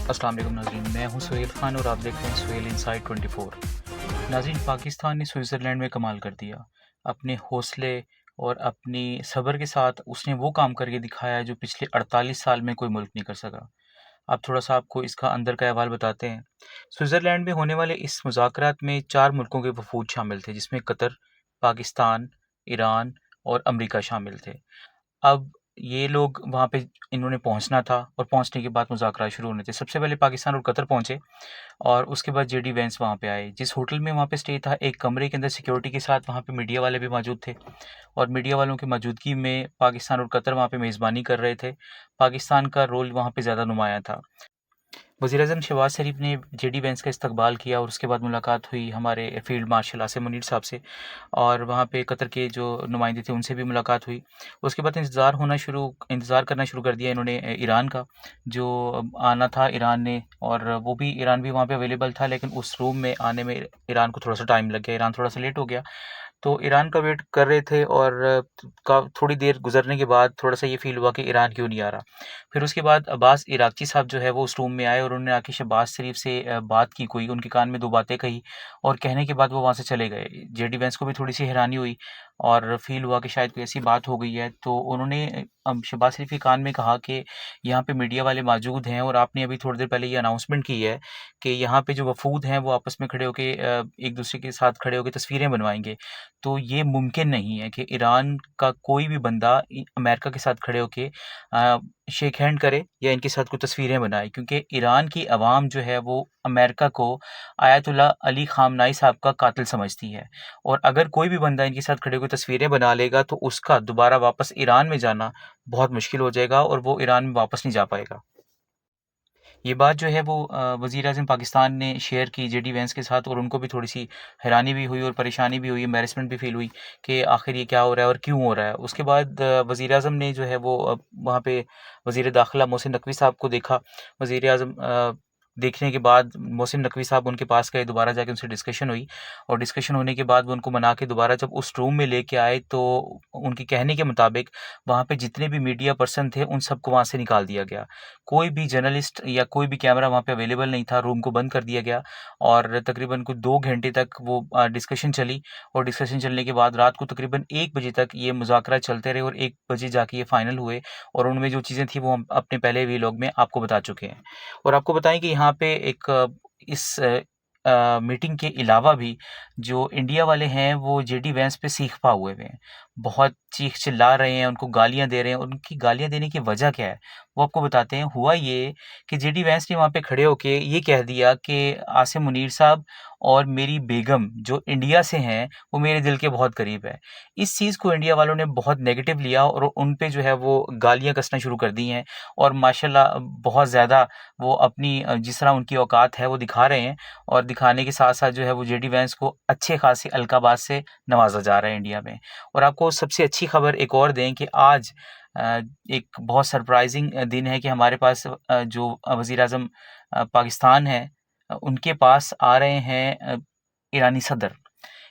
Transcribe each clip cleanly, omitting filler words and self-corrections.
अस्सलाम वालेकुम नाज़रीन, मैं हूं सुहेल खान और आप देख रहे हैं सुहेल इनसाइड 24। नाज़रीन, पाकिस्तान ने स्विट्ज़रलैंड में कमाल कर दिया। अपने हौसले और अपनी सब्र के साथ उसने वो काम करके दिखाया है जो पिछले 48 साल में कोई मुल्क नहीं कर सका। अब थोड़ा सा आपको इसका अंदर का अहवाल बताते हैं। स्विट्ज़रलैंड में होने वाले इस मुज़ाकरात में 4 मुल्कों के वफ़ूद शामिल थे, जिसमें कतर, पाकिस्तान, ईरान और अमेरिका शामिल थे। अब ये लोग वहाँ पे इन्होंने पहुँचना था और पहुँचने के बाद मुज़ाकरात शुरू होने थे। सबसे पहले पाकिस्तान और कतर पहुँचे और उसके बाद जेडी वेंस वहाँ पे आए। जिस होटल में वहाँ पे स्टे था, एक कमरे के अंदर सिक्योरिटी के साथ वहाँ पे मीडिया वाले भी मौजूद थे और मीडिया वालों की मौजूदगी में पाकिस्तान और कतर वहाँ पे मेज़बानी कर रहे थे। पाकिस्तान का रोल वहाँ पे ज़्यादा नुमायाँ था। वज़ीर-ए-आज़म शहबाज शरीफ ने जेडी वेंस का इस्तकबाल किया और उसके बाद मुलाकात हुई हमारे फ़ील्ड मार्शल आसिम मुनीर साहब से और वहाँ पे कतर के जो नुमाइंदे थे उनसे भी मुलाकात हुई। उसके बाद इंतज़ार करना शुरू कर दिया इन्होंने ईरान का, जो आना था ईरान ने, और वो भी ईरान भी वहाँ पे अवेलेबल था, लेकिन उस रूम में आने में ईरान को थोड़ा-सा टाइम लग गया, ईरान थोड़ा-सा लेट हो गया। तो ईरान का वेट कर रहे थे और का थोड़ी देर गुज़रने के बाद थोड़ा-सा ये फ़ील हुआ कि ईरान क्यों नहीं आ रहा। फिर उसके बाद अब्बास इराक़ची साहब जो है वो उस रूम में आए और उन्होंने आके शहबाज शरीफ से बात की, कोई उनके कान में 2 बातें कही और कहने के बाद वो वहाँ से चले गए। जेडी वेंस को भी थोड़ी-सी हैरानी हुई और फ़ील हुआ कि शायद कोई ऐसी बात हो गई है, तो उन्होंने शहबाज शरीफ के कान में कहा कि यहाँ पे मीडिया वाले मौजूद हैं और आपने अभी थोड़ी देर पहले ये अनाउंसमेंट की है कि यहाँ पे जो वफ़ूद हैं वो आपस में खड़े होके एक-दूसरे के साथ खड़े होके तस्वीरें बनवाएँगे। तो ये मुमकिन नहीं है कि ईरान का कोई भी बंदा अमेरिका के साथ खड़े होके शेक हैंड करे या इनके साथ कोई तस्वीरें बनाए, क्योंकि ईरान की आवाम जो है वो अमेरिका को आयतुल्लाह अली ख़ामनाई साहब का कातिल समझती है और अगर कोई भी बंदा इनके साथ खड़े होकर तस्वीरें बना लेगा तो उसका दोबारा वापस ईरान में जाना बहुत मुश्किल हो जाएगा और वो ईरान में वापस नहीं जा पाएगा। ये बात जो है वो वज़ीर-ए-आज़म पाकिस्तान ने शेयर की जेडी वेंस के साथ और उनको भी थोड़ी-सी हैरानी भी हुई और परेशानी भी हुई, एम्बैरेसमेंट भी फ़ील हुई कि आखिर ये क्या हो रहा है और क्यों हो रहा है। उसके बाद वज़ीर-ए-आज़म ने जो है वो वहाँ पे वज़ीर दाख़िला मोहसिन नकवी साहब को देखा। वज़ीर-ए-आज़म देखने के बाद मोहसिन नकवी साहब उनके पास गए, दोबारा जाके उनसे डिस्कशन हुई और डिस्कशन होने के बाद वो उनको मना के दोबारा जब उस रूम में लेके आए तो उनके कहने के मुताबिक वहाँ पे जितने भी मीडिया पर्सन थे उन सबको वहाँ से निकाल दिया गया। कोई भी जर्नलिस्ट या कोई भी कैमरा वहाँ पे अवेलेबल नहीं था, रूम को बंद कर दिया गया और तकरीबन कुछ 2 घंटे तक वो डिस्कशन चली और डिस्कशन चलने के बाद रात को तकरीबन 1 बजे तक ये मुज़ाकरा चलते रहे और 1 बजे जाके ये फाइनल हुए और उनमें जो चीज़ें थी वो हम अपने पहले व्लॉग में आपको बता चुके हैं। और आपको बताएँ कि यहाँ पे इस मीटिंग के अलावा भी जो इंडिया वाले हैं वो जेडी वेंस पे सीखपा हुए हैं। बहुत चीख-चिल्ला रहे हैं, उनको गालियाँ दे रहे हैं और उनकी गालियाँ देने की वजह क्या है, वो आपको बताते हैं। हुआ ये कि जेडी वेंस ने वहाँ पे खड़े होके ये कह दिया कि आसिम मुनीर साहब और मेरी बेगम जो इंडिया से हैं, वो मेरे दिल के बहुत करीब है। इस चीज़ को इंडिया वालों ने बहुत नेगेटिव लिया और उन पे जो है वो गालियाँ कसना शुरू कर दी हैं और माशाल्लाह बहुत ज़्यादा वो अपनी जिस तरह उनकी औकात है वो दिखा रहे हैं और दिखाने के साथ-साथ जो है वो जेडी वेंस को अच्छे खासे अलक़ाबात से नवाज़ा जा रहा है इंडिया में। और आपको सबसे अच्छी खबर एक और दें कि आज एक बहुत सरप्राइज़िंग दिन है कि हमारे पास जो वज़ीर-ए-आज़म पाकिस्तान है, उनके पास आ रहे हैं ईरानी सदर।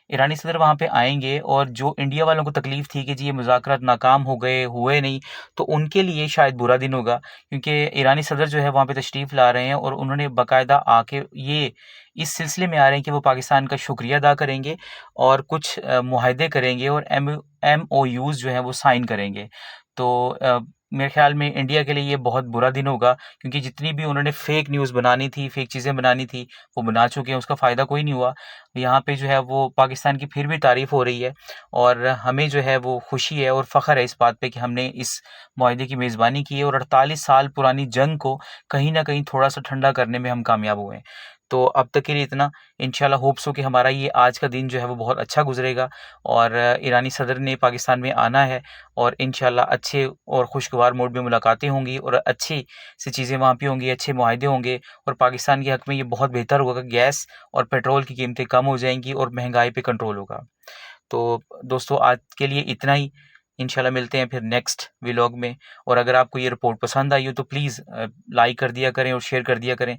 ईरानी सदर वहाँ पे आएँगे और जो इंडिया वालों को तकलीफ़ थी कि जी ये मुज़ाकरात नाकाम हो गए, हुए नहीं, तो उनके लिए शायद बुरा दिन होगा, क्योंकि ईरानी सदर जो है वहाँ पे तशरीफ़ ला रहे हैं और उन्होंने बाकायदा आके ये इस सिलसिले में आ रहे हैं कि वो पाकिस्तान का शुक्रिया अदा करेंगे और कुछ मुआहदे करेंगे और एमओयूज़ जो हैं वो साइन करेंगे। तो मेरे ख़्याल में इंडिया के लिए ये बहुत बुरा दिन होगा, क्योंकि जितनी भी उन्होंने फ़ेक न्यूज़ बनानी थी, फ़ेक चीज़ें बनानी थी, वो बना चुके हैं, उसका फ़ायदा कोई नहीं हुआ। यहाँ पे जो है वो पाकिस्तान की फिर भी तारीफ़ हो रही है और हमें जो है वो खुशी है और फ़ख्र है इस बात पे कि हमने इस मुआहदे की मेज़बानी की है और 48 साल पुरानी जंग को कहीं न कहीं थोड़ा-सा ठंडा करने में हम कामयाब हुए हैं। तो अब तक के लिए इतना। इंशाल्लाह होप सो कि हमारा ये आज का दिन जो है वो बहुत अच्छा गुज़रेगा और ईरानी सदर ने पाकिस्तान में आना है और इंशाल्लाह अच्छे और खुशगवार मूड में मुलाकातें होंगी और अच्छी सी चीज़ें वहाँ पे होंगी, अच्छे मुआहदे होंगे और पाकिस्तान के हक़ में ये बहुत बेहतर होगा कि गैस और पेट्रोल की कीमतें कम हो जाएँगी और महँगाई पे कंट्रोल होगा। तो दोस्तों, आज के लिए इतना ही। इंशाल्लाह मिलते हैं फिर नेक्स्ट व्लॉग में और अगर आपको ये रिपोर्ट पसंद आई हो तो प्लीज़ लाइक कर दिया करें और शेयर कर दिया करें।